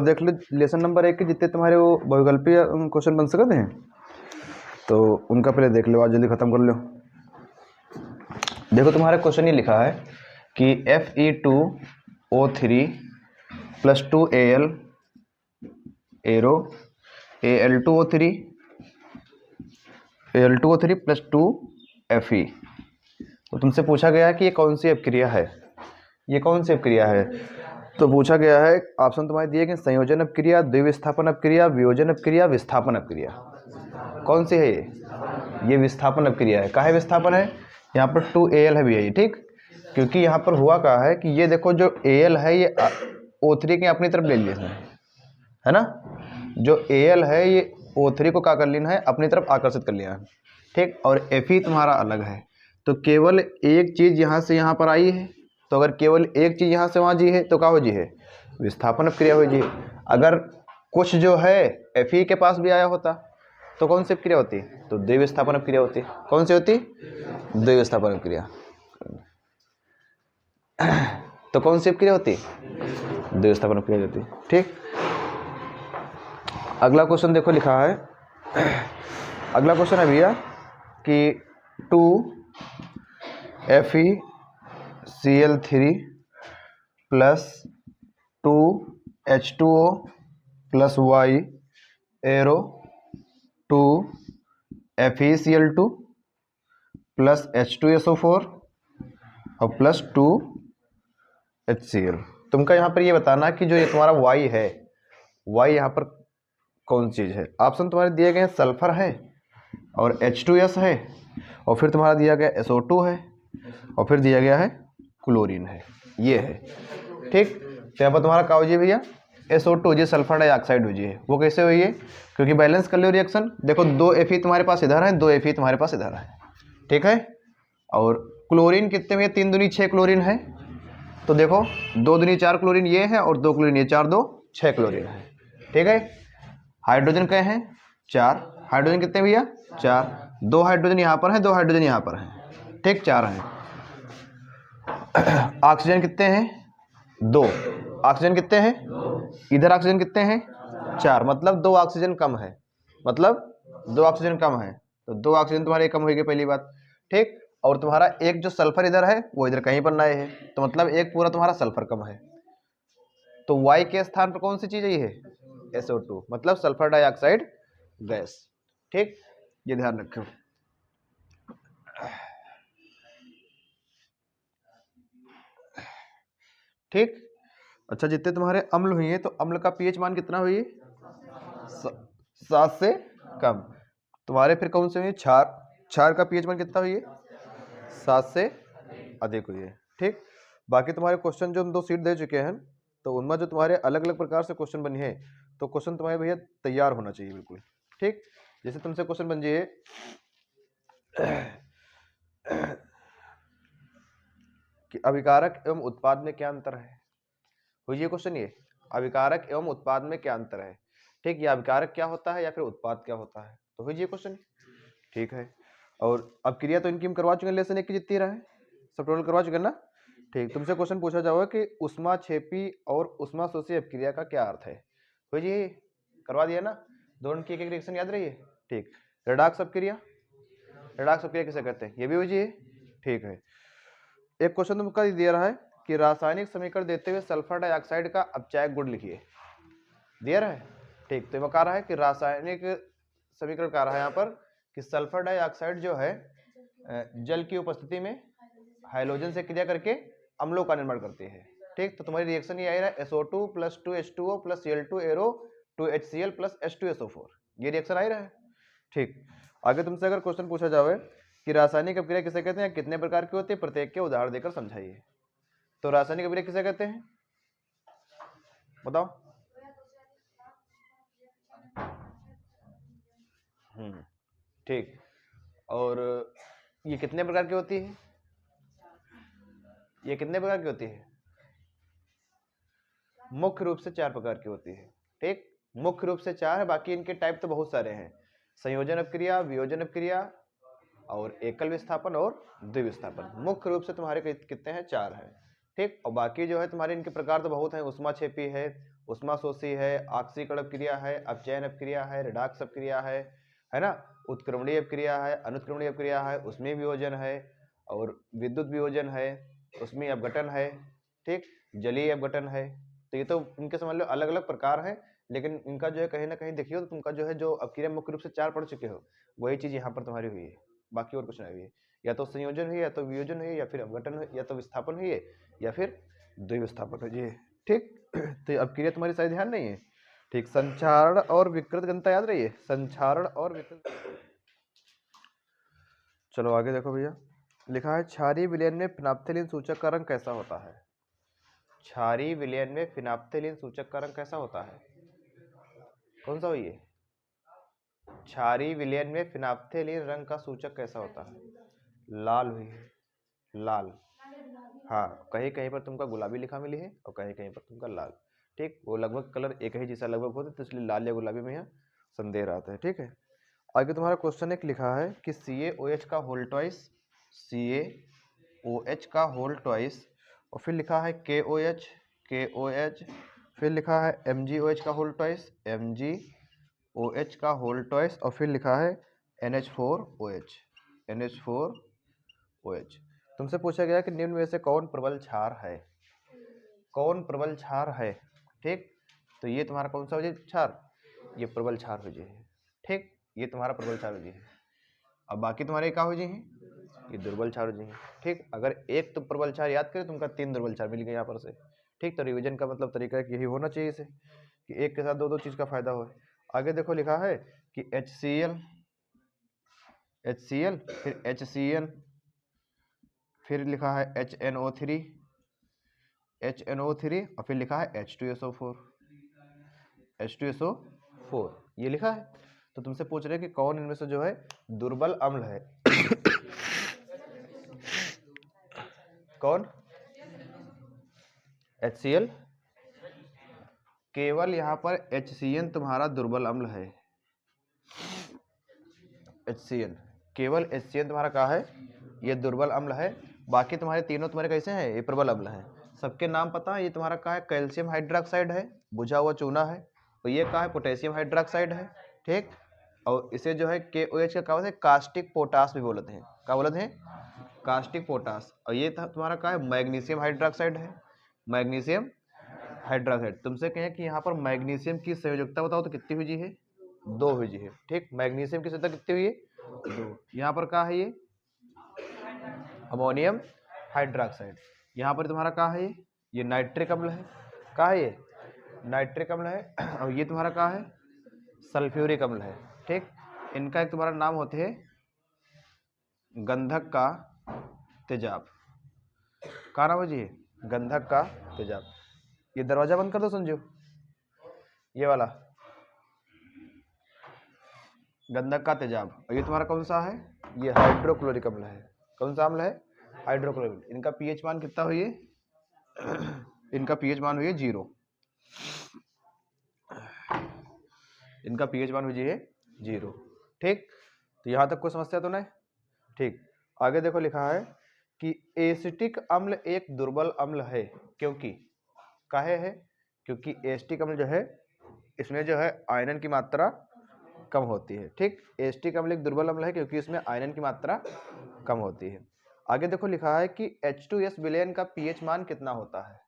देख लो lesson number 1 के जितने तुम्हारे वो बहुविकल्पीय क्वेश्चन बन सकते हैं, तो उनका पहले देख लो, आज जल्दी खत्म कर लो। देखो तुम्हारा क्वेश्चन ये लिखा है कि Fe2O3 + 2Al arrow Al2O3 + 2Fe। तो तुमसे पूछा गया है कि ये कौन सी अपक्रिया है, ये कौन सी अपक्रिया है। तो पूछा गया है, ऑप्शन तुम्हारे दिए गए संयोजन अपक्रिया, द्विविस्थापन अपक्रिया, वियोजन अपक्रिया, विस्थापन अपक्रिया। कौन सी है ये विस्थापन अपक्रिया है। काहे विस्थापन है, यहाँ पर 2Al है भी है, ठीक। क्योंकि यहाँ पर हुआ क्या है कि ये देखो जो Al है ये O3 के अपनी तरफ ले लिया है ना, जो Al है ये O3 को क्या कर लेना है, अपनी तरफ आकर्षित कर लिया है, ठीक। और Fe तुम्हारा अलग है, तो केवल एक चीज यहाँ से यहाँ पर आई है, तो अगर केवल एक चीज यहाँ से वहाँ जी है तो क्या हो जी है, विस्थापन अपक्रिया हो जी। अगर कुछ जो है Fe के पास भी आया होता तो कौन सी अपक्रिया होती, तो द्विविस्थापन अपक्रिया होती। कौन सी होती, द्विविस्थापन अपक्रिया। तो कौन सी अपक्रिया होती, द्विविस्थापन अपक्रिया होती, ठीक। अगला क्वेश्चन देखो लिखा है, अगला क्वेश्चन है भैया कि 2FeCl3 + 2H2O + Y arrow 2FeCl2 + H2SO4 और + 2HCl। तुमका यहाँ पर ये बताना कि जो ये तुम्हारा Y है, Y यहाँ पर कौन चीज़ है। ऑप्शन तुम्हारे दिए गए हैं, सल्फर है और H2S है, और फिर तुम्हारा दिया गया SO2 है, और फिर दिया गया है क्लोरीन है, ये है, ठीक। तो यहाँ पर तुम्हारा क्या हो जी भैया, SO2 जी सल्फर डाइऑक्साइड हो जी है। वो कैसे हुई है, क्योंकि बैलेंस कर लो रिएक्शन। देखो 2 Fe तुम्हारे पास इधर है, 2 Fe तुम्हारे पास इधर है, ठीक है। और क्लोरीन कितने में, 3 दूनी 6 क्लोरीन है। तो देखो 2 दूनी 4 क्लोरीन ये है, और 2 क्लोरीन ये, 4 2 6 क्लोरीन है, ठीक है। हाइड्रोजन कहे हैं 4, हाइड्रोजन कितने भैया 4, 2 हाइड्रोजन यहाँ पर है, 2 हाइड्रोजन यहाँ पर है, ठीक, 4 हैं। ऑक्सीजन कितने हैं, 2, ऑक्सीजन कितने हैं, इधर ऑक्सीजन कितने हैं 4, मतलब 2 ऑक्सीजन कम है, मतलब 2 ऑक्सीजन कम है, तो 2 ऑक्सीजन तुम्हारे कम होगी पहली बात, ठीक। और तुम्हारा एक जो सल्फर इधर है वो इधर कहीं पर नए है, तो मतलब एक पूरा तुम्हारा सल्फर कम है। तो Y के स्थान पर कौन सी चीज है, ये है SO2, मतलब सल्फर डाइऑक्साइड गैस, ठीक। ये ध्यान रखो, ठीक। अच्छा, जितने तुम्हारे अम्ल हुई है, तो अम्ल का pH मान कितना हुई है, 7 से कम। तुम्हारे फिर कौन से हुई, क्षार, क्षार का pH मान कितना हुई है, 7 से अधिक हुई है, ठीक। बाकी तुम्हारे क्वेश्चन जो हम 2 सीट दे चुके हैं, तो उनमें जो तुम्हारे अलग अलग प्रकार से क्वेश्चन बने हैं, तो क्वेश्चन तुम्हारे भैया तैयार होना चाहिए बिल्कुल, ठीक। जैसे तुमसे क्वेश्चन बन जाइए कि अभिकारक एवं उत्पाद में क्या अंतर है। ये क्वेश्चन, ये अभिकारक एवं उत्पाद में क्या अंतर है, ठीक। ये अभिकारक क्या होता है या फिर उत्पाद क्या होता है, तो ये क्वेश्चन, ठीक है। और अब क्रिया तो इनकी हम करवा चुके हैं, लेसन 1 की जितनी रहा है सब टोटल करवा चुके हैं ना, ठीक। तुमसे क्वेश्चन पूछा जाओगे कि उष्माक्षेपी और उष्माशोषी अपक्रिया का क्या अर्थ है, तो ये करवा दिया ना, दोनों की एक एक रिएक्शन याद रही है, ठीक। रेडॉक्स अपक्रिया, रेडॉक्स अपक्रिया किसे कहते हैं, ये भी हो जी, ठीक है। एक क्वेश्चन तुमका दिया रहा है कि रासायनिक समीकरण देते हुए सल्फर डाइऑक्साइड का अपचायक गुण लिखिए, दिया रहा है, ठीक। तो ये कह रहा है कि रासायनिक समीकरण कह रहा है यहाँ पर कि सल्फर डाइऑक्साइड जो है जल की उपस्थिति में हाइड्रोजन से क्रिया करके अम्लों का निर्माण करती है, ठीक। तो तुम्हारी रिएक्शन ये आ रहा है SO2 + 2H2O + Cl2 arrow 2HCl + H2SO4, ये रिएक्शन आ रहा है, ठीक। आगे तुमसे अगर क्वेश्चन पूछा जाए कि रासायनिक अपक्रिया किसे कहते हैं, कितने प्रकार की होती है, प्रत्येक के उदाहरण देकर समझाइए। तो रासायनिक अपक्रिया किसे कहते हैं, बताओ। ठीक। और ये कितने प्रकार की होती है, ये कितने प्रकार की होती है, मुख्य रूप से 4 प्रकार की होती है, ठीक। मुख्य रूप से 4 है, बाकी इनके टाइप तो बहुत सारे हैं, संयोजन अपक्रिया, वियोजन अपक्रिया और एकल विस्थापन और द्विविस्थापन। मुख्य रूप से तुम्हारे कितने हैं, 4 हैं, ठीक। और बाकी जो है तुम्हारे इनके प्रकार तो बहुत हैं, उष्माक्षेपी है, उष्माशोषी है, आक्सीकरण अपक्रिया है, अपचयन अपक्रिया है, रिडॉक्स अपक्रिया है ना, उत्क्रमणीय अपक्रिया है, अनुत्क्रमणीय अपक्रिया है, उसमें वियोजन है, और विद्युत वियोजन है, उसमें अपघटन है, ठीक, जलीय अपघटन है। तो ये तो इनके समझ लो अलग अलग प्रकार हैं, लेकिन इनका जो है कहीं ना कहीं देखियो तो तुमका जो है जो अपक्रिया मुख्य रूप से 4 पढ़ चुके हो, वही चीज यहाँ पर तुम्हारी हुई है, बाकी और कुछ नहीं हुई है। या तो संयोजन हुई, या तो वियोजन हुई, या फिर अपघटन हुई, या तो विस्थापन हुई है, या फिर द्विविस्थापन हुई है, ठीक। तो अपक्रिया तुम्हारी शायद ध्यान नहीं है, ठीक। संचारण और विकृत घनता याद रही है, संचारण और विकृत। चलो आगे देखो भैया, लिखा है क्षारीय विलयन में फिनाप्थेलिन सूचक का रंग कैसा होता है। क्षारीय विलयन में फिनाप्थेलिन सूचक का रंग कैसा होता है, कौन सा हुई है? क्षारीय विलयन में फिनाप्थेलिन रंग का सूचक कैसा होता है? लाल हुई है, लाल। हाँ, कहीं कहीं पर तुमका गुलाबी लिखा मिली है और कहीं कहीं पर तुमका लाल, ठीक। वो लगभग कलर एक ही जैसा लगभग होते, तो इसलिए लाल या गुलाबी में यहाँ संदेह रहता है, ठीक है। आगे तुम्हारा क्वेश्चन एक लिखा है कि CaOH का होल ट्वाइस, CaOH का होल ट्वाइस, और फिर लिखा है KOH, फिर लिखा है MgOH का होल ट्वाइस, MgOH का होल ट्वाइस, और फिर लिखा है NH4OH। तुमसे पूछा गया कि निम्न में से कौन प्रबल क्षार है, कौन प्रबल क्षार है, ठीक। तो ये तुम्हारा कौन सा हो जाए क्षार, ये प्रबल क्षार हो जाए, ठीक, ये तुम्हारा प्रबल क्षार हो जाए। अब बाकी तुम्हारे क्या हो जाए, ये दुर्बल क्षार हो जाए, ठीक। अगर एक तो प्रबल क्षार याद करें, तुमका 3 दुर्बल क्षार मिल गए यहाँ पर से, ठीक। तो रिवीजन का मतलब तरीका यही होना चाहिए इसे, कि एक के साथ दो दो चीज का फायदा हो। आगे देखो लिखा है कि HCl, फिर HCl, फिर लिखा है HNO3, और फिर लिखा है H2SO4, ये लिखा है। तो तुमसे पूछ रहे हैं कि कौन इनमें से जो है दुर्बल अम्ल है। कौन? HCl, केवल यहाँ पर HCl तुम्हारा दुर्बल अम्ल है, HCl, केवल HCl तुम्हारा क्या है, ये दुर्बल अम्ल है। बाकी तुम्हारे तीनों तुम्हारे कैसे हैं, ये प्रबल अम्ल है। सबके नाम पता है, ये तुम्हारा क्या है, कैल्शियम हाइड्रोक्साइड है, बुझा हुआ चूना है, और ये क्या है, पोटेशियम हाइड्रोक्साइड है, ठीक। और इसे जो है KOH का क्या बोलते हैं, कास्टिक पोटास भी बोलते हैं, क्या बोलते हैं, कास्टिक पोटास। और ये तुम्हारा क्या है, मैग्नीशियम हाइड्रोक्साइड है, मैग्नीशियम हाइड्रोक्साइड। तुमसे कहें कि यहाँ पर मैग्नीशियम की संयोजकता बताओ तो कितनी हुई जी है, 2 हुई जी है, ठीक। मैग्नीशियम की संयोजकता कितनी हुई है, 2। यहाँ पर क्या है, ये अमोनियम हाइड्रोक्साइड। यहाँ पर तुम्हारा क्या है, ये नाइट्रिक अम्ल है, क्या है, ये नाइट्रिक अम्ल है। और ये तुम्हारा क्या है, सल्फ्यूरिक अम्ल है, ठीक। इनका एक तुम्हारा नाम होते है गंधक का तेजाब, क्या नाम है जी, गंधक का तेजाब। ये दरवाजा बंद कर दो संजू, ये वाला गंधक का तेजाब। और ये तुम्हारा कौन सा है, ये हाइड्रोक्लोरिक अम्ल है, कौन सा अम्ल है, हाइड्रोक्लोरिक। इनका पीएच मान कितना हुई है, इनका पीएच मान हुई है 0, इनका पीएच मान हुई है 0, ठीक। तो यहाँ तक कोई समस्या तो नहीं, ठीक। आगे देखो लिखा है कि एसिटिक अम्ल एक दुर्बल अम्ल है, क्योंकि काहे है, क्योंकि एसिटिक अम्ल जो है इसमें जो है आयरन की मात्रा कम होती है, ठीक। एसिटिक अम्ल एक दुर्बल अम्ल है क्योंकि इसमें आयरन की मात्रा कम होती है। आगे देखो लिखा है कि H2S विलयन का पीएच मान कितना होता है,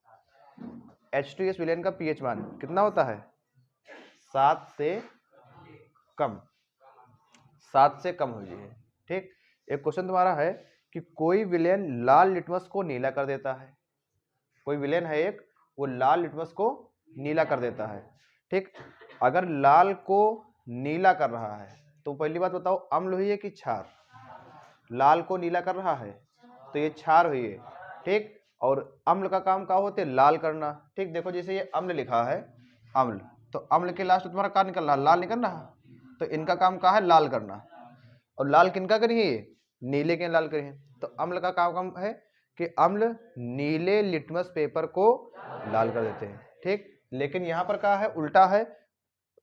H2S विलयन का पीएच मान कितना होता है, 7 से कम, 7 से कम हो जाए, ठीक। एक क्वेश्चन तुम्हारा है कि कोई विलयन लाल लिटमस को नीला कर देता है, कोई विलयन है एक, वो लाल लिटमस को नीला कर देता है, ठीक। अगर लाल को नीला कर रहा है तो पहली बात बताओ अम्ल हुई है कि क्षार, लाल को नीला कर रहा है तो ये क्षार हुई है, ठीक। और अम्ल का काम क्या होता है, लाल करना, ठीक। देखो जैसे ये अम्ल लिखा है, अम्ल, तो अम्ल के लास्ट तुम्हारा क्या निकल रहा है, लाल निकल रहा है, तो इनका काम क्या है, लाल करना। और लाल किनका करिए, नीले के लाल करिए। तो अम्ल का काम है कि अम्ल नीले लिटमस पेपर को लाल कर देते हैं, ठीक। लेकिन यहाँ पर क्या है, उल्टा है।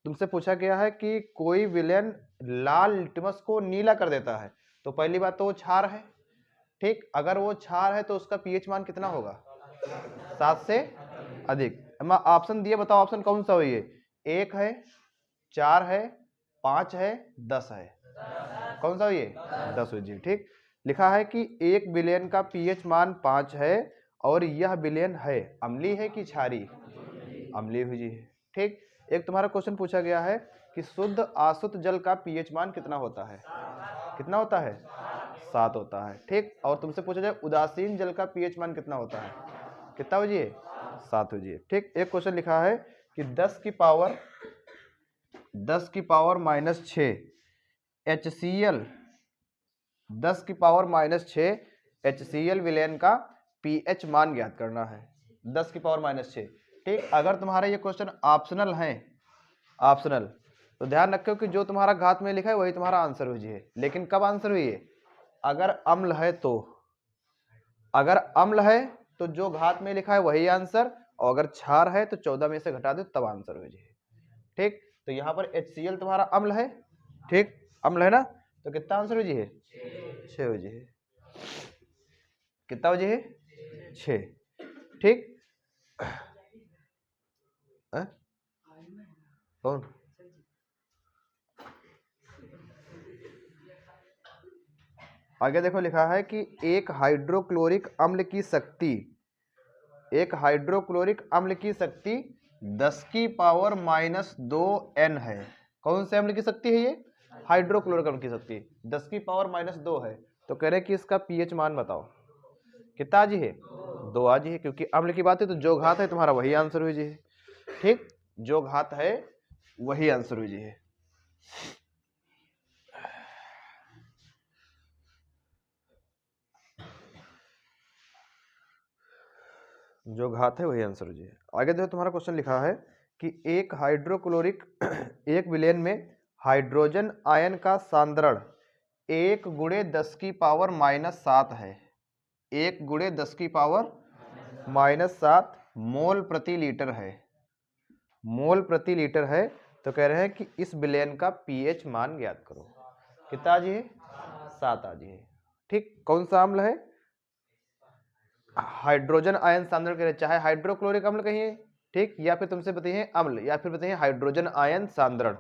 तुमसे पूछा गया है कि कोई विलयन लाल लिटमस को नीला कर देता है, तो पहली बात तो वो क्षार है, ठीक। अगर वो क्षार है तो उसका पीएच मान कितना होगा, 7 से अधिक। मैं ऑप्शन दिए, बताओ ऑप्शन कौन सा है ये? 1 है, 4 है, 5 है, 10 है। कौन सा है ये? 10 हो जी। ठीक, लिखा है कि 1 बिलियन का पीएच मान 5 है और यह बिलियन है अम्लीय है कि क्षारीय? अम्लीय हुई जी। ठीक, एक तुम्हारा क्वेश्चन पूछा गया है कि शुद्ध आशुद्ध जल का पीएच मान कितना होता है? कितना होता है? 7 होता है। ठीक, और तुमसे पूछा जाए उदासीन जल का पीएच मान कितना होता है? कितना हो जी? 7 हो जी। ठीक, एक क्वेश्चन लिखा है कि 10 की पावर -6 HCl 10 की पावर -6 HCl विलयन का पीएच मान ज्ञात करना है। 10 की पावर -6। ठीक, अगर तुम्हारा ये क्वेश्चन ऑप्शनल है, ऑप्शनल, तो ध्यान रखो कि जो तुम्हारा घात में लिखा है वही तुम्हारा आंसर हुई है। लेकिन कब आंसर हुई है? अगर अम्ल है तो, अगर अम्ल है तो जो घात में लिखा है वही आंसर, और अगर क्षार है तो 14 में से घटा दो तब आंसर हो जाए। ठीक, तो यहाँ पर HCl तुम्हारा अम्ल है। ठीक, अम्ल है ना, तो कितना आंसर हो जाए? 6 हो जाए। कितना हो जाए? 6। ठीक, कौन? आगे देखो, लिखा है कि एक हाइड्रोक्लोरिक अम्ल की शक्ति 10 की पावर -2 N है। कौन से अम्ल की शक्ति है ये? हाइड्रोक्लोरिक अम्ल की शक्ति 10 की पावर -2 है। तो कह रहे कि इसका पीएच मान बताओ। कितना आज है? 2 आज है, क्योंकि अम्ल की बात है तो जो घात है तुम्हारा वही आंसर हो जाए। ठीक, जो घात है वही आंसर हो जाए। जो घात है वही आंसर हो जाए। आगे देखो, तुम्हारा क्वेश्चन लिखा है कि एक हाइड्रोक्लोरिक 1 विलयन में हाइड्रोजन आयन का सांद्रण 1 × 10 की पावर -7 है। 1 × 10 की पावर -7 मोल प्रति लीटर है। मोल प्रति लीटर है। तो कह रहे हैं कि इस विलयन का पीएच मान ज्ञात करो। कितना आज है? 7 आज है। ठीक, कौन सा अम्ल है? हाइड्रोजन आयन सांद्रण करें, चाहे हाइड्रोक्लोरिक अम्ल कहिए, ठीक, या फिर तुमसे बताइए अम्ल, या फिर बताइए हाइड्रोजन आयन सांद्रण।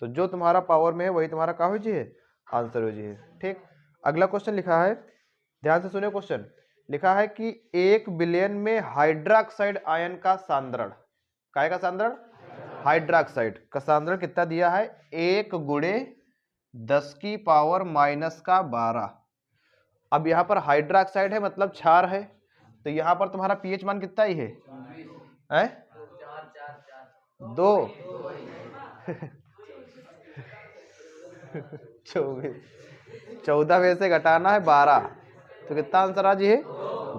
तो जो तुम्हारा पावर में है वही तुम्हारा क्या हो जाए? आंसर हो जाए। ठीक, अगला क्वेश्चन लिखा है, ध्यान से सुनिए क्वेश्चन। लिखा है कि 1 बिलियन में हाइड्रोक्साइड आयन का सांद्रण, काय का सांद्रण? हाइड्रोक्साइड का सांद्रण कितना दिया है? 1 × 10 की पावर -12। अब यहाँ पर हाइड्रोक्साइड है मतलब क्षार है, तो यहाँ पर तुम्हारा पीएच मान कितना ही है? 2 14 में से घटाना है 12, तो कितना आंसर आज है?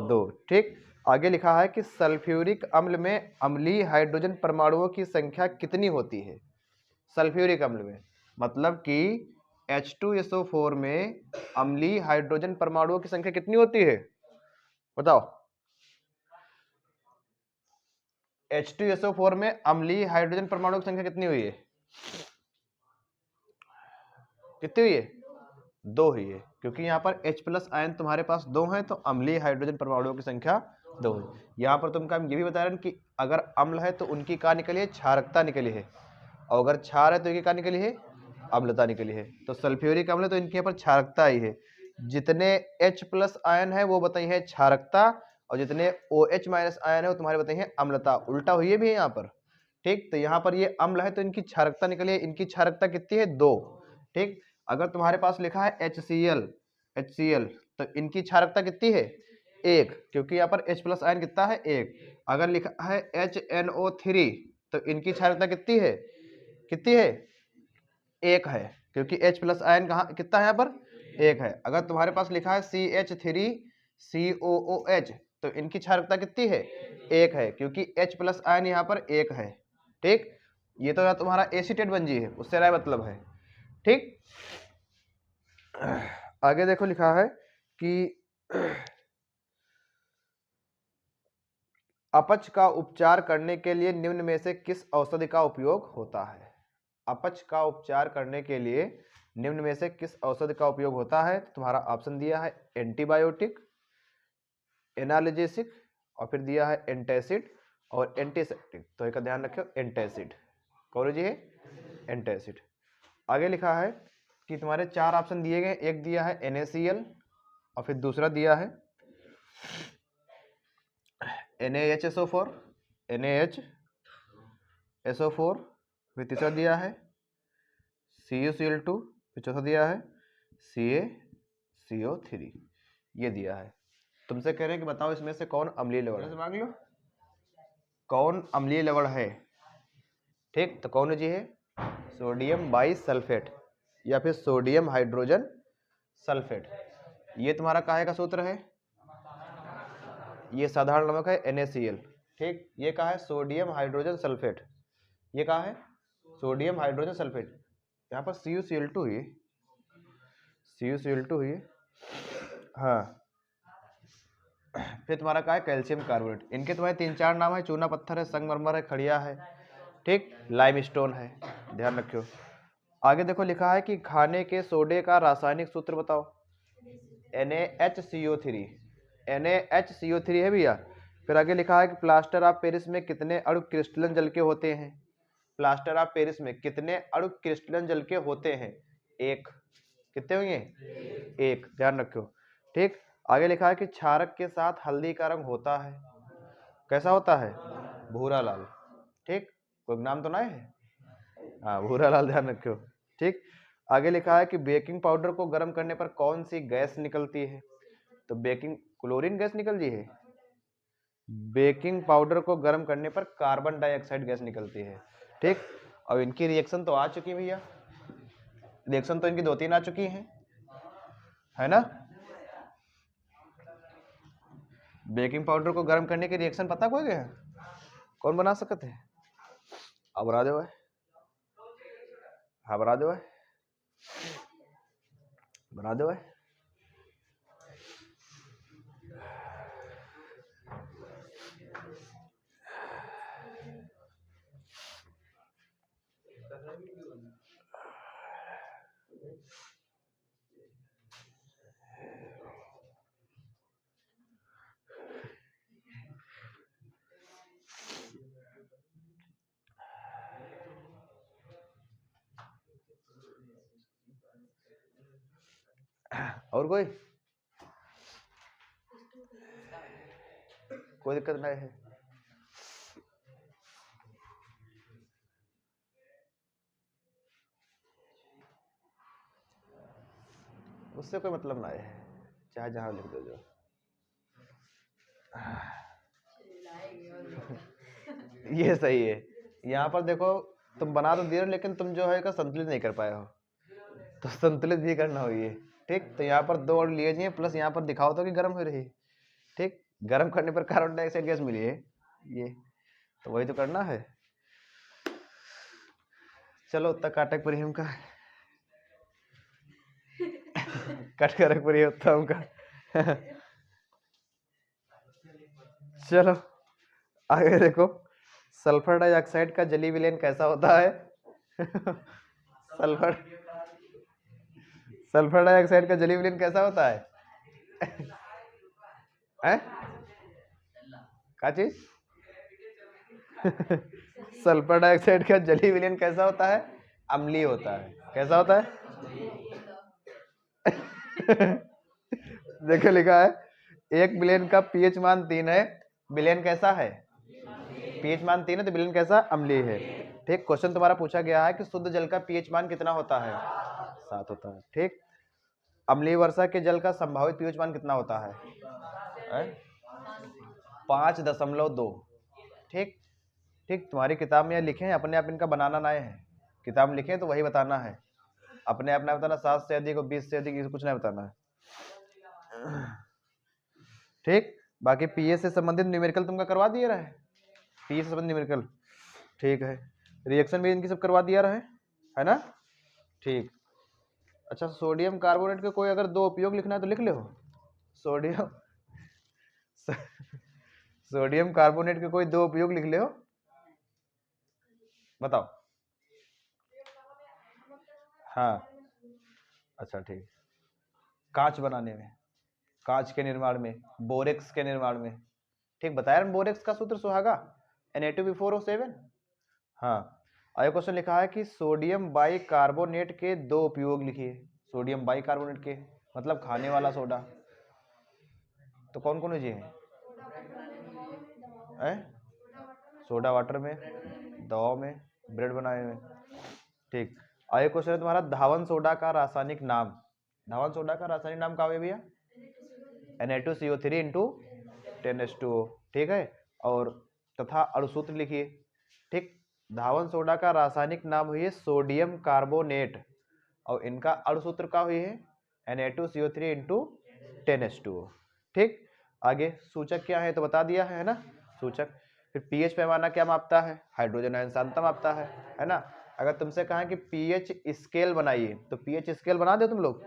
2। ठीक, आगे लिखा है कि सल्फ्यूरिक अम्ल में अम्लीय हाइड्रोजन परमाणुओं की संख्या कितनी होती है? सल्फ्यूरिक अम्ल में मतलब कि H2SO4 में अम्लीय हाइड्रोजन परमाणुओं की संख्या कितनी होती है? बताओ। H2SO4 में अम्लीय हाइड्रोजन परमाणु की संख्या कितनी हुई है? कितनी हुई है? 2 हुई है, क्योंकि यहाँ पर H+ आयन तुम्हारे पास 2 हैं, तो अम्लीय हाइड्रोजन परमाणुओं की संख्या 2 है। यहाँ पर तुम काम ये भी बता रहे हैं कि अगर अम्ल है तो उनकी क्या निकली है? क्षारकता निकली है, और अगर क्षार है तो इनकी क्या निकली है? अम्लता निकली है। तो सल्फ्यूरिक अम्ल तो इनके यहाँ पर क्षारकता आई है। जितने H+ आयन है वो बताइए क्षारकता, और जितने OH- आयन है वो तुम्हारे बताइए अम्लता। उल्टा हुई है भी है यहाँ पर। ठीक, तो यहाँ पर ये अम्ल है तो इनकी क्षारकता निकली है, इनकी क्षारकता कितनी है? 2। ठीक, अगर तुम्हारे पास लिखा है HCl तो इनकी क्षारकता कितनी है? 1, क्योंकि यहाँ पर H+ आयन कितना है? 1। अगर लिखा है HNO3 तो इनकी क्षारकता कितनी है? कितनी है? 1 है, क्योंकि H+ आयन कहाँ कितना है? यहाँ पर 1 है। अगर तुम्हारे पास लिखा है CH3COOH तो इनकी क्षारकता कितनी है? 1 है, क्योंकि H+ आयन यहाँ पर 1 है। ठीक, ये तो तुम्हारा एसीटेट बन जी है, उससे राय मतलब है। ठीक, आगे देखो, लिखा है कि अपच का उपचार करने के लिए निम्न में से किस औषधि का उपयोग होता है? अपच का उपचार करने के लिए निम्न में से किस औषधि का उपयोग होता है? तुम्हारा ऑप्शन दिया है एंटीबायोटिक, एनाल्जेसिक और फिर दिया है एंटासिड और एंटीसेप्टिक, तो एक का ध्यान रखियो एंटासिड। कौन जी है? एंटासिड। आगे लिखा है कि तुम्हारे 4 ऑप्शन दिए गए, एक दिया है NaCl और फिर दूसरा दिया है NaHSO4, NaHSO4, फिर तीसरा दिया है CuCl2, फिर चौथा दिया है CaCO3, ये दिया है। तुमसे कह रहे हैं कि बताओ इसमें से कौन अम्लीय लवण है, मांग लो कौन अम्लीय लवण है। ठीक, तो कौन जी है? सोडियम बाइसल्फेट या फिर सोडियम हाइड्रोजन सल्फेट। ये तुम्हारा काहे का सूत्र है? ये साधारण नमक है NaCl। ठीक, ये कहा है सोडियम हाइड्रोजन सल्फेट, ये कहा है सोडियम हाइड्रोजन सल्फेट। यहाँ पर CuCl2 ही, CuCl2 ही। हाँ, फिर तुम्हारा क्या है? Calcium carbonate. इनके तुम्हारे 3-4 नाम है, चूना पत्थर है, संगमरमर है, खड़िया है, ठीक, लाइमस्टोन है, ध्यान रखियो। आगे देखो लिखा है कि खाने के सोडे का रासायनिक सूत्र बताओ। NaHCO3, NaHCO3 है भैया। फिर आगे लिखा है कि प्लास्टर ऑफ पेरिस में कितने अणु क्रिस्टलन जल के होते हैं? प्लास्टर ऑफ पेरिस में कितने अणु क्रिस्टलन जल के होते हैं? 1। कितने होंगे? 1, ध्यान रखियो। ठीक, आगे लिखा है कि क्षारक के साथ हल्दी का रंग होता है, कैसा होता है? भूरा लाल। ठीक, कोई नाम तो नहीं है? हाँ, भूरा लाल, ध्यान रखियो। ठीक, आगे लिखा है कि बेकिंग पाउडर को गर्म करने पर कौन सी गैस निकलती है? तो बेकिंग क्लोरीन गैस निकल जी है। बेकिंग पाउडर को गर्म करने पर कार्बन डाइऑक्साइड गैस निकलती है। ठीक, और इनकी रिएक्शन तो आ चुकी भैया, रिएक्शन तो इनकी 2-3 आ चुकी हैं, है ना। बेकिंग पाउडर को गर्म करने की रिएक्शन पता कोई गया? कौन बना सकते हैं? अब बना दो, हाँ बना दो, बना दो। और कोई दिक्कत नहीं है? उससे कोई मतलब नहीं है, चाहे जहां लिख दो जो। ये सही है। यहाँ पर देखो, तुम बना तो दिए लेकिन तुम जो है का संतुलित नहीं कर पाए हो, तो संतुलित भी करना हो ये। ठीक, तो यहाँ पर 2 और लिए जाइए, प्लस यहाँ पर दिखाओ तो कि गर्म हो रही। ठीक, गर्म करने पर कार्बन डाइऑक्साइड गैस मिली है, ये तो वही तो करना है। चलो तक काटक पर हमका कट कर पर होता हमका। चलो आगे देखो, सल्फर डाइऑक्साइड का जलीय विलयन कैसा होता है? सल्फर सल्फर डाइऑक्साइड का जलीय विलयन कैसा होता है? क्या चीज? सल्फर डाइऑक्साइड का जलीय विलयन कैसा होता है? अम्लीय होता है। कैसा होता है? देखो लिखा है, एक विलयन का पीएच मान 3 है, विलयन कैसा है? पीएच मान 3 है तो विलयन कैसा? अम्लीय है। ठीक, क्वेश्चन तुम्हारा पूछा गया है कि शुद्ध जल का पीएच मान कितना होता है? 7 होता है। ठीक, अम्लीय वर्षा के जल का संभावित पीएच मान कितना होता है? 5.2। ठीक, ठीक, तुम्हारी किताब में लिखे हैं, अपने आप इनका बनाना ना है, किताब में लिखे हैं तो वही बताना है, अपने आप ना बताना। 7 से अधिक और 20 से अधिक कुछ नहीं बताना है। ठीक, बाकी पीएच से संबंधित न्यूमेरिकल तुमका करवा दिया रहे, पीएच से संबंधित न्यूमेरिकल। ठीक है, रिएक्शन भी इनकी सब करवा दिया रहे, है ना। ठीक, अच्छा, सोडियम कार्बोनेट के कोई अगर 2 उपयोग लिखना है तो लिख ले हो। सोडियम सोडियम कार्बोनेट के कोई 2 उपयोग लिख ले हो, बताओ। हाँ, अच्छा ठीक, कांच बनाने में, कांच के निर्माण में, बोरेक्स के निर्माण में, ठीक, बताया बोरेक्स का सूत्र सुहागा Na2B4O7। हाँ, आगे क्वेश्चन लिखा है कि सोडियम बाइकार्बोनेट के दो उपयोग लिखिए। सोडियम बाइकार्बोनेट के मतलब खाने वाला सोडा, तो कौन कौन है? सोडा वाटर में, दवाओं में, ब्रेड बनाने में। ठीक, आगे क्वेश्चन है तुम्हारा धावन सोडा का रासायनिक नाम। धावन सोडा का रासायनिक नाम क्या है भैया? Na2CO3 into 10H2O। ठीक है, और तथा अणुसूत्र लिखिए। ठीक, धावन सोडा का रासायनिक नाम हुई है सोडियम कार्बोनेट और इनका अणुसूत्र का हुई है Na2CO3 इंटू 10H2O। ठीक, आगे सूचक क्या है तो बता दिया है ना, सूचक। फिर पीएच पैमाना क्या मापता है? हाइड्रोजन आयन सांद्रता मापता है ना। अगर तुमसे कहा कि पीएच स्केल बनाइए तो पीएच स्केल बना दो तुम लोग।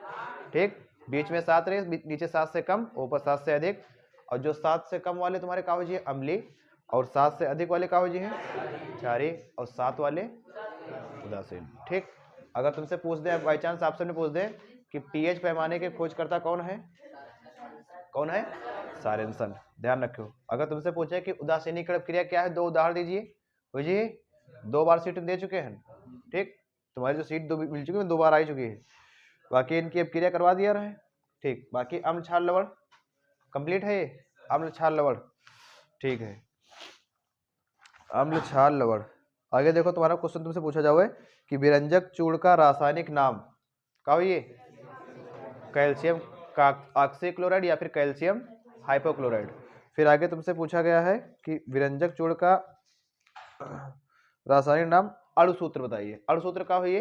ठीक, बीच में 7 रहे, नीचे 7 से कम, ऊपर 7 से अधिक, और जो 7 से कम वाले तुम्हारे क्या हो जी? अम्लीय, और 7 से अधिक वाले क्या हो जी हैं? क्षारीय, और 7 वाले उदासीन। ठीक, अगर तुमसे पूछ दे बाई चांस ऑप्शन में पूछ दे कि पीएच पैमाने के खोजकर्ता कौन है? कौन है? सॉरेनसन। ध्यान रखो। अगर तुमसे पूछे कि उदासीनीकरण क्रिया क्या है, दो उदाहरण दीजिए। बुझिए, 2 बार सीट दे चुके हैं। ठीक, तुम्हारी जो सीट मिल चुकी है 2 बार आई चुकी है, बाकी इनकी अब क्रिया करवा दिया रहे। ठीक, बाकी अम्ल क्षार लवण कंप्लीट है, ये अम्ल क्षार लवण। ठीक है, अम्ल क्षार लवण। आगे देखो, तुम्हारा क्वेश्चन तुमसे पूछा जाओगे कि विरंजक चूर्ण का रासायनिक नाम क्या हुई? कैल्शियम ऑक्सीक्लोराइड या फिर कैल्शियम हाइपोक्लोराइड। फिर आगे तुमसे पूछा गया है कि विरंजक चूर्ण का रासायनिक नाम, अणुसूत्र बताइए। अणुसूत्र क्या हुई?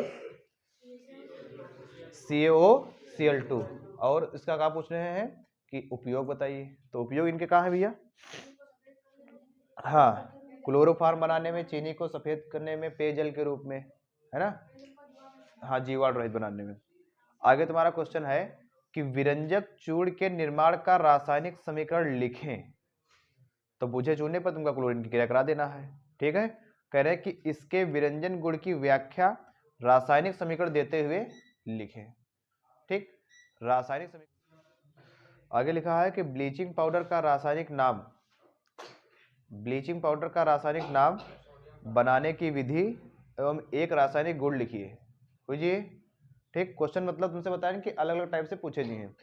CaOCl2। और इसका क्या पूछ रहे हैं कि उपयोग बताइए, तो उपयोग इनके कहाँ है भैया? हाँ, क्लोरोफार्म बनाने में, चीनी को सफेद करने में, पेयजल के रूप में, है ना। हाँ, जीवाणु रहित बनाने में। आगे तुम्हारा क्वेश्चन है कि विरंजक चूर्ण के निर्माण का रासायनिक समीकरण लिखें। तो बुझे चूने पर तुमका क्लोरीन की क्रिया करा देना है। ठीक है, कह रहे हैं कि इसके विरंजन गुण की व्याख्या रासायनिक समीकरण देते हुए लिखें। ठीक, रासायनिक समीकरण आगे लिखा है कि ब्लीचिंग पाउडर का रासायनिक नाम, ब्लीचिंग पाउडर का रासायनिक नाम, बनाने की विधि एवं एक रासायनिक गुण लिखिए। बुझिए। ठीक, क्वेश्चन मतलब तुमसे बताया कि अलग अलग टाइप से पूछे जी हैं।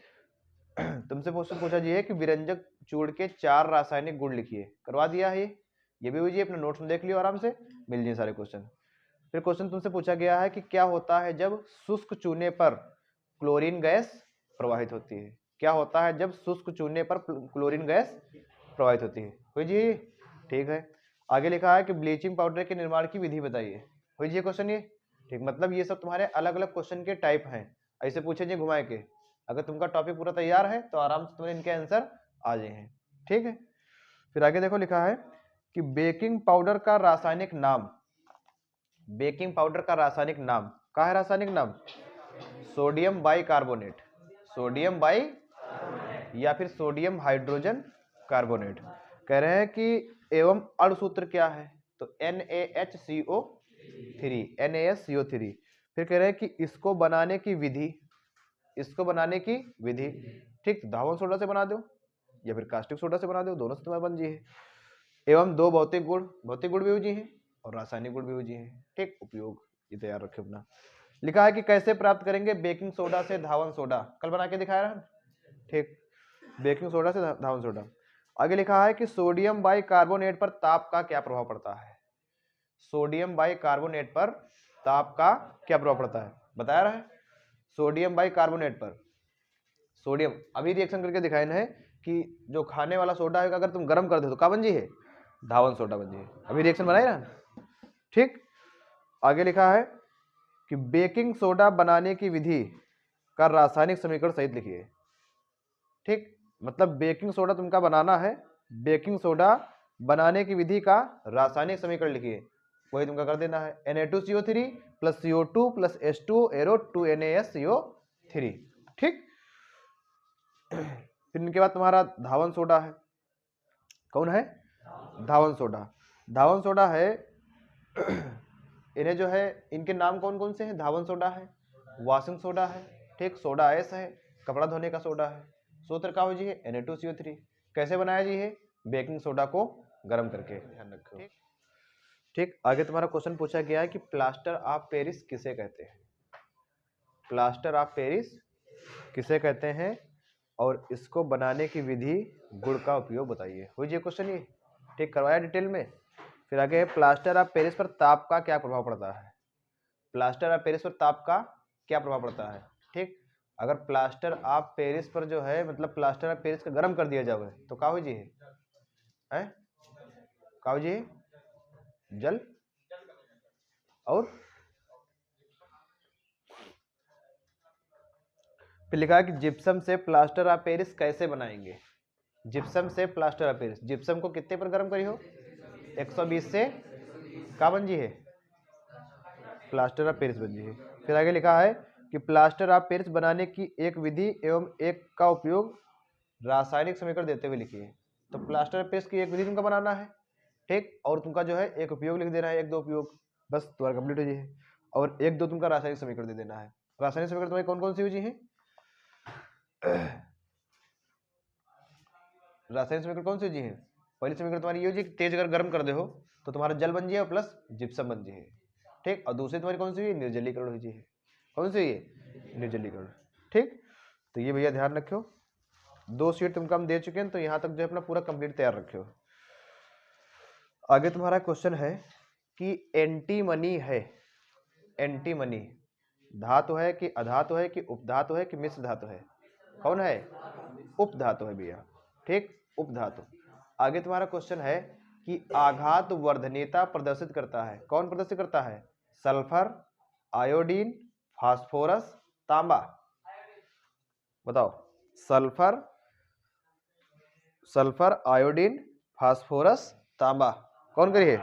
तुमसे क्वेश्चन पूछा जी है कि विरंजक चूर्ण के 4 रासायनिक गुण लिखिए, करवा दिया है ये भी हुई, अपने नोट्स में देख लियो, आराम से मिल जाए सारे क्वेश्चन। फिर क्वेश्चन तुमसे पूछा गया है कि क्या होता है जब शुष्क चूने पर क्लोरीन गैस प्रवाहित होती है? क्या होता है जब शुष्क चूने पर क्लोरीन गैस प्रवाहित होती है? हुई जी। ठीक है, आगे लिखा है कि ब्लीचिंग पाउडर के निर्माण की विधि बताइए। हुई जी क्वेश्चन ये। ठीक, मतलब ये सब तुम्हारे अलग अलग क्वेश्चन के टाइप हैं, ऐसे पूछे जी घुमाए के। अगर तुमका टॉपिक पूरा तैयार है तो आराम से तुम्हें इनके आंसर आ जाए हैं। ठीक है, फिर आगे देखो लिखा है कि बेकिंग पाउडर का रासायनिक नाम, बेकिंग पाउडर का रासायनिक नाम क्या है? रासायनिक नाम सोडियम बाइकार्बोनेट, सोडियम बाई या फिर सोडियम हाइड्रोजन कार्बोनेट। कह रहे हैं कि एवं अणुसूत्र क्या है? तो NaHCO3, NaSCO3। फिर कह रहे हैं कि इसको बनाने की विधि, इसको बनाने की विधि। ठीक, धावन सोडा से बना दो या फिर कास्टिक सोडा से बना दो, दोनों से तुम्हारे बन जी है। एवं 2 भौतिक गुण, भौतिक गुण भी हो जी हैं और रासायनिक गुण भी हो जी हैं। ठीक, उपयोग ये तैयार रखे अपना। लिखा है कि कैसे प्राप्त करेंगे बेकिंग सोडा से धावन सोडा, कल बना के दिखाया रहा। ठीक, बेकिंग सोडा से धावन सोडा। आगे लिखा है कि सोडियम बाइकार्बोनेट पर ताप का क्या प्रभाव पड़ता है? सोडियम बाइकार्बोनेट पर ताप का क्या प्रभाव पड़ता है? बताया रहा है। सोडियम बाइकार्बोनेट पर, सोडियम अभी रिएक्शन करके दिखाए है कि जो खाने वाला सोडा है अगर तुम गर्म कर दो तो क्या बन जी है? धावन सोडा बन जी है। अभी रिएक्शन बनाए ना। ठीक, आगे लिखा है कि बेकिंग सोडा बनाने की विधि का रासायनिक समीकरण सहित लिखिए। ठीक, मतलब बेकिंग सोडा तुमका बनाना है, बेकिंग सोडा बनाने की विधि का रासायनिक समीकरण लिखिए, वही तुमका कर देना है Na2CO3 plus CO2 plus H2 arrow 2NaSCO3। ठीक, फिर इनके बाद तुम्हारा धावन सोडा है। कौन है? धावन सोडा। धावन सोडा है इन्हें जो है इनके नाम कौन कौन से हैं? धावन सोडा है, वॉशिंग सोडा है, ठीक, सोडा एस है, कपड़ा धोने का सोडा है। सूत्र का हो जी है Na2CO3। कैसे बनाया जी है? बेकिंग सोडा को गर्म करके, ध्यान रखो। ठीक, आगे तुम्हारा क्वेश्चन पूछा गया है कि प्लास्टर ऑफ पेरिस किसे कहते हैं। प्लास्टर ऑफ पेरिस किसे कहते हैं और इसको बनाने की विधि, गुड़ का उपयोग बताइए। हो ये क्वेश्चन, ये ठीक करवाया डिटेल में। फिर आगे प्लास्टर ऑफ पेरिस पर ताप का क्या प्रभाव पड़ता है। प्लास्टर ऑफ पेरिस पर ताप का क्या प्रभाव पड़ता है। ठीक, अगर प्लास्टर ऑफ पेरिस पर जो है मतलब प्लास्टर ऑफ पेरिस का गर्म कर दिया जाए तो क्या हो जी है, क्या हो जी है? जल। और फिर लिखा है कि जिप्सम से प्लास्टर ऑफ पेरिस कैसे बनाएंगे। जिप्सम से प्लास्टर ऑफ पेरिस, जिप्सम को कितने पर गर्म करी हो, 120 से क्या बन जी है, प्लास्टर ऑफ पेरिस बन जी है। फिर आगे लिखा है कि प्लास्टर ऑफ पेरिस बनाने की एक विधि एवं एक का उपयोग रासायनिक समीकरण देते हुए लिखिए। तो प्लास्टर ऑफ पेरिस की एक विधि तुमका बनाना है, ठीक, और तुमका जो है एक उपयोग लिख देना है, एक दो उपयोग, बस तुम्हारा कंप्लीट हो जाए। और एक दो तुमका रासायनिक समीकरण दे देना है। रासायनिक समीकरण तुम्हारी कौन कौन सी हो जी है, रासायनिक समीकरण कौन सी जी है। पहली समीकरण तुम्हारी ये हो जी कि तेज अगर गर्म कर दे हो तो तुम्हारा जल बन जाए प्लस जिप्सम बन जाए, ठीक। और दूसरी तुम्हारी कौन सी हुई, निर्जलीकरण हुई है। कौन सी हुई है, निर्जलीकरण, ठीक। तो ये भैया ध्यान रखो, 2 सीट तुमको हम दे चुके हैं, तो यहाँ तक जो है अपना पूरा कंप्लीट तैयार रखो। आगे तुम्हारा क्वेश्चन है कि एंटीमनी है, एंटीमनी धातु है कि अधातु है कि उपधातु है कि मिश्र धातु है। कौन है, उपधातु है भैया, ठीक, उपधातु। आगे तुम्हारा क्वेश्चन है कि आघात वर्धनीयता प्रदर्शित करता है। कौन प्रदर्शित करता है, सल्फर, आयोडीन, फास्फोरस, तांबा। बताओ, सल्फर, सल्फर, आयोडीन, फास्फोरस, तांबा, कौन करिए,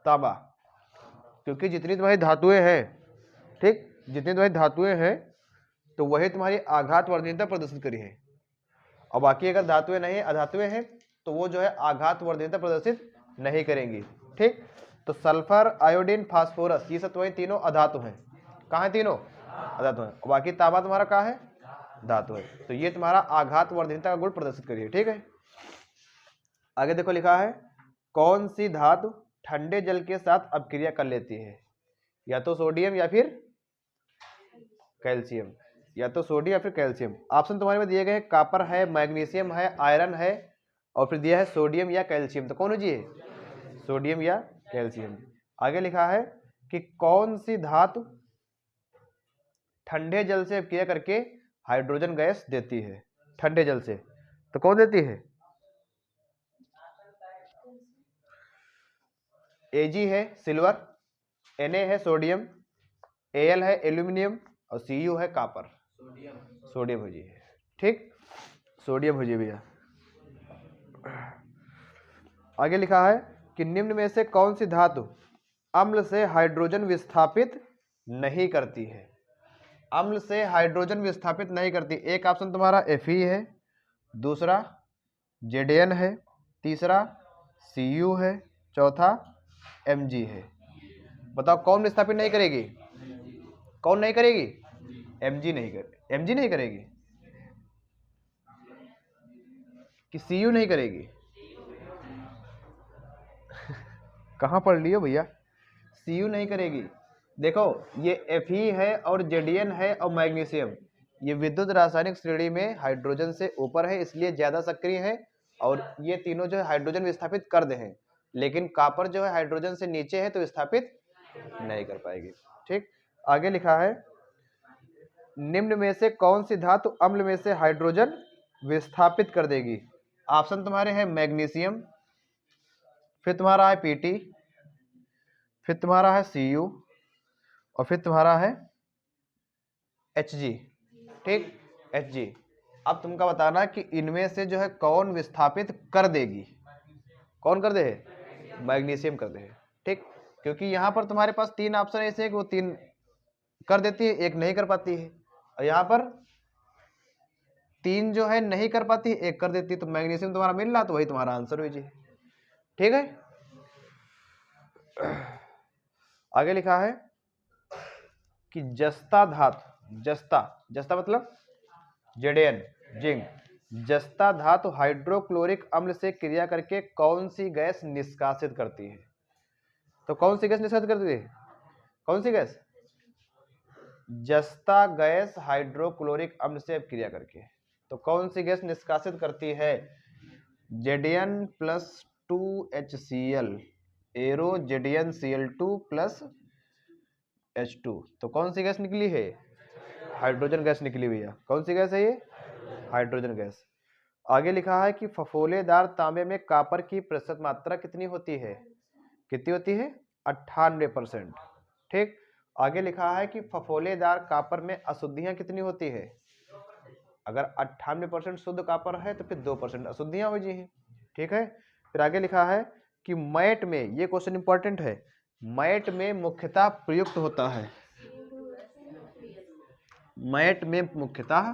तांबा। क्योंकि जितनी तुम्हारी धातुएं हैं, ठीक, जितनी तुम्हारी धातुएं हैं तो वही तुम्हारी आघात वर्धनीयता प्रदर्शित करी है। और बाकी अगर धातुएं नहीं, अधातुएं हैं तो वो जो है आघात वर्धनीयता प्रदर्शित नहीं करेंगी, ठीक। तो सल्फर, आयोडीन, फास्फोरस ये सब तुम्हारी तीनों अधातु हैं। कहाँ है, तीनों अधातु हैं। और बाकी तांबा तुम्हारा कहाँ है, धातु है। तो ये तुम्हारा आघात वर्धनीयता का गुण प्रदर्शित करिए, ठीक है। आगे देखो लिखा है, कौन सी धातु ठंडे जल के साथ अपक्रिया कर लेती है। या तो सोडियम या फिर कैल्शियम, या तो सोडियम या फिर कैल्शियम। ऑप्शन तुम्हारे में दिए गए हैं, कॉपर है, मैग्नीशियम है, आयरन है, और फिर दिया है सोडियम या कैल्शियम। तो कौन हो जी, सोडियम या कैल्शियम। आगे लिखा है कि कौन सी धातु ठंडे जल से अपक्रिया करके हाइड्रोजन गैस देती है। ठंडे जल से तो कौन देती है, Ag है सिल्वर, Na है सोडियम, Al है एल्यूमिनियम, और Cu है कॉपर। सोडियम हो जी, ठीक, सोडियम हो जी भैया। आगे लिखा है कि निम्न में से कौन सी धातु अम्ल से हाइड्रोजन विस्थापित नहीं करती है। अम्ल से हाइड्रोजन विस्थापित नहीं करती। एक ऑप्शन तुम्हारा Fe है, दूसरा Zn है, तीसरा Cu है, चौथा Mg है। बताओ कौन विस्थापित नहीं करेगी, कौन नहीं करेगी, Mg नहीं करेगी। Mg नहीं करेगी कि Cu नहीं करेगी, कहाँ पढ़ लियो भैया, Cu नहीं करेगी। देखो ये Fe है और Zn है और मैग्नीशियम, ये विद्युत रासायनिक श्रेणी में हाइड्रोजन से ऊपर है, इसलिए ज्यादा सक्रिय है, और ये तीनों जो है हाइड्रोजन विस्थापित कर दे हैं। लेकिन कॉपर जो है हाइड्रोजन से नीचे है तो विस्थापित नहीं कर पाएगी, ठीक। आगे लिखा है, निम्न में से कौन सी धातु अम्ल में से हाइड्रोजन विस्थापित कर देगी। ऑप्शन तुम्हारे हैं मैग्नीशियम, फिर तुम्हारा है Pt, फिर तुम्हारा है Cu, और फिर तुम्हारा है Hg, ठीक, Hg। अब तुमका बताना कि इनमें से जो है कौन विस्थापित कर देगी। कौन कर दे, मैग्नीशियम कर दे, ठीक। क्योंकि यहाँ पर तुम्हारे पास 3 ऑप्शन ऐसे है कि वो 3 कर देती है, एक नहीं कर पाती है, और यहाँ पर 3 जो है नहीं कर पाती है, एक कर देती है। तो मैग्नीशियम तुम्हारा मिल रहा तो वही तुम्हारा आंसर हुई जी, ठीक है। आगे लिखा है कि जस्ता धातु, जस्ता, जस्ता मतलब Zn, जिंक, जस्ता धातु हाइड्रोक्लोरिक अम्ल से क्रिया करके कौन सी गैस निष्कासित करती है? तो कौन सी गैस निष्कासित करती है? कौन सी गैस? जस्ता गैस हाइड्रोक्लोरिक अम्ल से क्रिया करके तो कौन सी गैस निष्कासित करती है? Zn+2HCl, arrow ZnCl2 plus H2। तो कौन सी गैस निकली है? हाइड्रोजन गैस निकली भैया। कौन सी गैस है ये? Hydrogen gas. आगे लिखा है कि फफोलेदार तांबे में कॉपर की प्रतिशत मात्रा कितनी होती है? कितनी होती है? 98%। ठीक। आगे लिखा है कि फफोलेदार कॉपर में अशुद्धियां कितनी होती है? अगर 98% शुद्ध कॉपर है तो फिर 2% अशुद्धियां हो जी हैं। ठीक है। फिर आगे लिखा है कि मैट में, ये क्वेश्चन इंपॉर्टेंट है, मैट में मुख्यतः प्रयुक्त होता है, मैट में मुख्यतः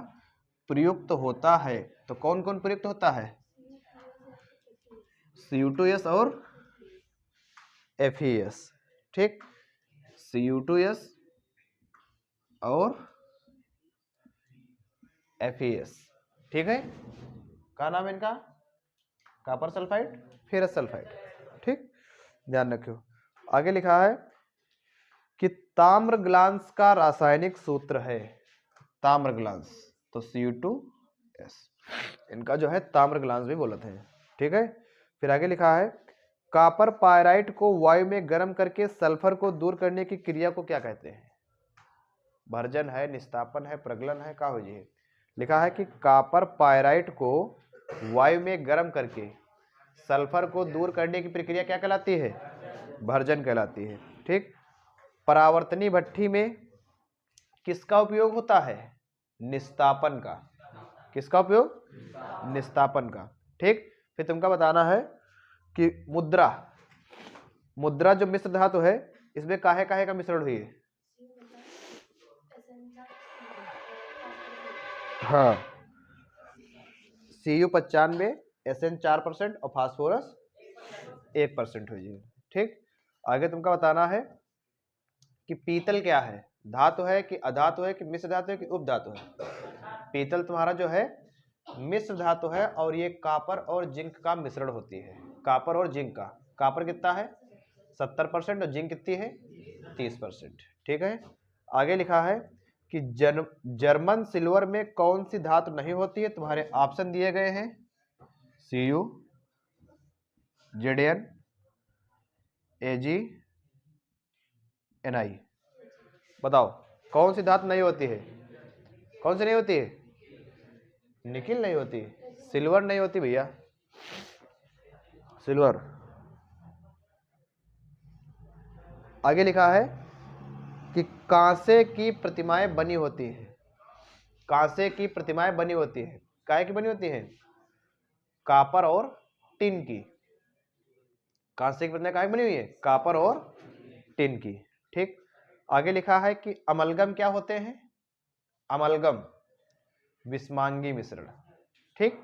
प्रयुक्त होता है। तो कौन कौन प्रयुक्त होता है? Cu2S और FeS। ठीक, Cu2S और FeS। ठीक है। क्या नाम है इनका? Copper sulphide, ferrous sulphide. ठीक, ध्यान रखियो। आगे लिखा है कि ताम्र ग्लांस का रासायनिक सूत्र है, ताम्र ग्लांस, तो Cu2S, इनका जो है ताम्र ग्लांस भी बोलते हैं। ठीक है। फिर आगे लिखा है कॉपर पायराइट को वायु में गर्म करके सल्फर को दूर करने की क्रिया को क्या कहते हैं? भर्जन है, निस्तापन है, प्रगलन है, क्या हो जी? लिखा है कि कॉपर पायराइट को वायु में गर्म करके सल्फर को दूर करने की प्रक्रिया क्या कहलाती है? भर्जन कहलाती है। ठीक। परावर्तनी भट्ठी में किसका उपयोग होता है? निस्तापन का। किसका उपयोग? निस्तापन का। ठीक। फिर तुमका बताना है कि मुद्रा, मुद्रा जो मिश्र धातु है इसमें काहे काहे का मिश्रण हुई है? हाँ, Cu95 Sn 4% और फास्फोरस 1% हुई है। ठीक। आगे तुमका बताना है कि पीतल क्या है? धातु है कि अधातु है कि मिश्र धातु है कि उपधातु है? पीतल तुम्हारा जो है मिश्र धातु है और ये कॉपर और जिंक का मिश्रण होती है। कॉपर और जिंक का, कॉपर कितना है? 70% और जिंक कितनी है? 30%। ठीक है। आगे लिखा है कि जर्मन सिल्वर में कौन सी धातु नहीं होती है? तुम्हारे ऑप्शन दिए गए हैं Cu, Zn, Ag, Ni। बताओ कौन सी धातु नहीं होती है? कौन सी नहीं होती है? निकिल नहीं होती, सिल्वर नहीं होती भैया, सिल्वर। आगे लिखा है कि कांसे की प्रतिमाएं बनी होती है, कांसे की प्रतिमाएं बनी होती है, काहे की बनी होती है? कॉपर और टिन की। कांसे की प्रतिमाएं काहे की बनी हुई है? कॉपर और टिन की। ठीक। आगे लिखा है कि अमलगम क्या होते हैं? अमलगम विस्मांगी मिश्रण। ठीक।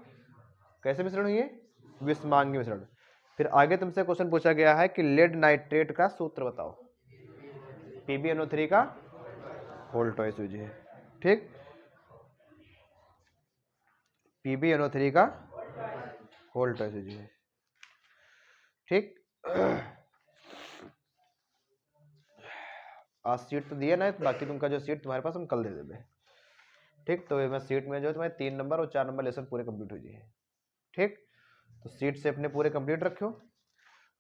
कैसे मिश्रण हुई है? विस्मांगी मिश्रण। फिर आगे तुमसे क्वेश्चन पूछा गया है कि लेड नाइट्रेट का सूत्र बताओ। PbNO3 का होल ट्वाइस यूज है। ठीक, PbNO3 का होल ट्वाइस यूज है। ठीक। आज सीट तो दिया ना, बाकी तुमका जो सीट तुम्हारे पास हम कल दे देंगे। ठीक। तो मैं सीट में जो है तुम्हारे 3 नंबर और 4 नंबर लेसन पूरे कंप्लीट हो जाए। ठीक। तो सीट से अपने पूरे कंप्लीट रखो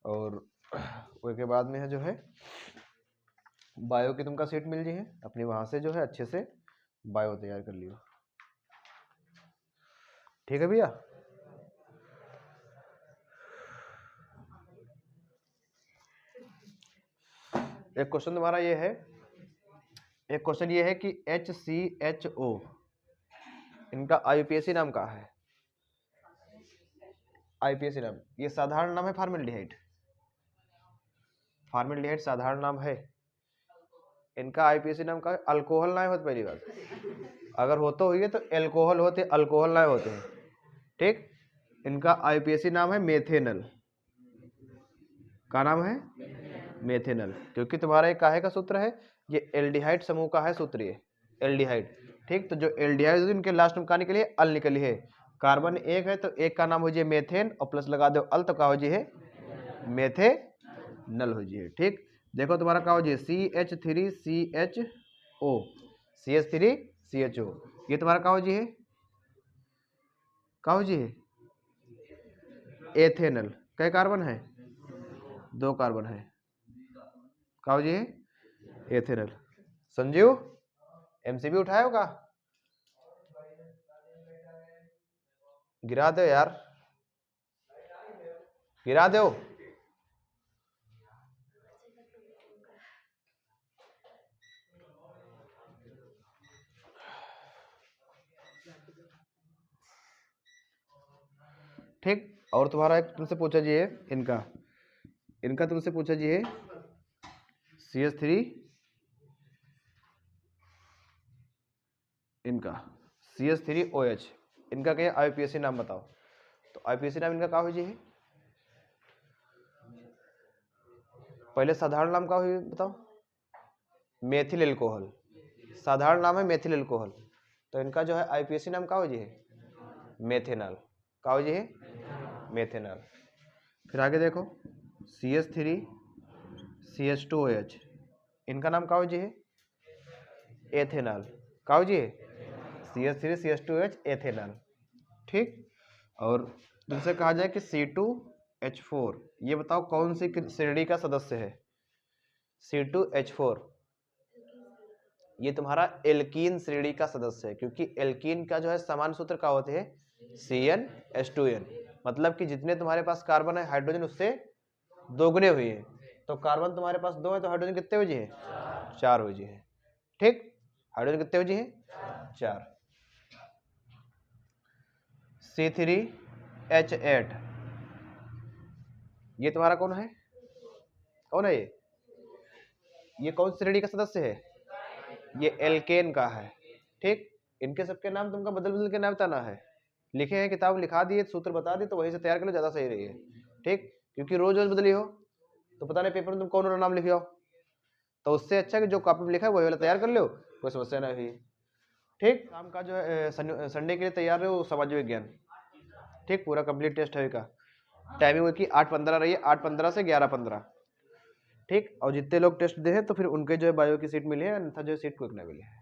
और उसके बाद में है जो है बायो की तुमका सीट मिल जी है, अपनी वहां से जो है अच्छे से बायो तैयार कर लियो। ठीक है भैया। एक क्वेश्चन तुम्हारा ये है, एक क्वेश्चन ये है कि HCHO इनका IUPAC नाम का है। IUPAC नाम, ये साधारण नाम है फॉर्मेल्डिहाइड, फॉर्मेल्डिहाइड साधारण नाम है। इनका IUPAC नाम का अल्कोहल ना होते, पहली बात अगर होते हुई तो एल्कोहल होते, अल्कोहल ना होते हैं। ठीक। इनका IUPAC नाम है मेथेनल। का नाम है? मेथेनल। क्योंकि तुम्हारा एक काहे का सूत्र है? ये एल्डिहाइड समूह का है सूत्र, ये एल्डिहाइड। ठीक। तो जो एल्डिहाइड इनके लास्ट में का निकली है? अल निकली है। कार्बन एक है तो एक का नाम हो जाए मेथेन और प्लस लगा दो अल तो का हो जाए मेथेनल हो जाए। ठीक, देखो तुम्हारा का हो जाए CH3CHO, CH3CHO, ये तुम्हारा का हो जाए एथेनल। कई कार्बन है? 2 कार्बन है, का हो जाए एथेनल। संजीव एमसीबी उठाए होगा, गिरा दो यार, गिरा दो। ठीक, और तुम्हारा एक तुमसे पूछा जाइए इनका तुमसे पूछा जाइए CH3, इनका CH3OH, इनका क्या IUPAC नाम बताओ। तो IUPAC नाम इनका का हो जाए? पहले साधारण नाम का हो बताओ। मेथिल एल्कोहल, साधारण नाम है मेथिल एल्कोहल। तो इनका जो है IUPAC नाम का हो जाए मेथेनॉल, का हो जाए मेथेनॉल। फिर आगे देखो CH3CH2OH, इनका नाम का हो जाए एथेनॉल, का हो जाए CH3CH2OH एथेनॉल। ठीक, और दूसरे कहा जाए कि C2H4, ये बताओ कौन सी श्रेणी का सदस्य है? C2H4 ये तुम्हारा एल्कीन श्रेणी का सदस्य है, क्योंकि एल्कीन का जो है समान सूत्र का होते हैं CnH2n, मतलब कि जितने तुम्हारे पास कार्बन है हाइड्रोजन उससे दोगुने हुए हैं। तो कार्बन तुम्हारे पास 2 है तो हाइड्रोजन कितने बजे हैं? 4 बजे हैं। ठीक, हाइड्रोजन कितने बजे हैं? 4। C3H8, ये तुम्हारा कौन है? ये कौन श्रेणी का सदस्य है? ये एल्केन का है। ठीक, इनके सबके नाम तुमको बदल बदल के नाम बताना है। लिखे हैं किताब लिखा दिए, सूत्र बता दिए, तो वहीं से तैयार कर लो, ज्यादा सही रही है। ठीक, क्योंकि रोज रोज बदली हो तो पता नहीं पेपर में तुम कौन वाला नाम लिखे हो, तो उससे अच्छा कि जो कॉपी में लिखा है वही वाला तैयार कर लो, कोई समस्या ना हुई। ठीक, शाम का जो है संडे के लिए तैयार रहो समाज विज्ञान। ठीक, पूरा कंप्लीट टेस्ट है का टाइमिंग हुई कि 8:15 रही है, 8:15 से 11:15। ठीक, और जितने लोग टेस्ट दे हैं तो फिर उनके जो है बायो की सीट मिली है, अन्यथा जो है सीट को एक ना मिली है।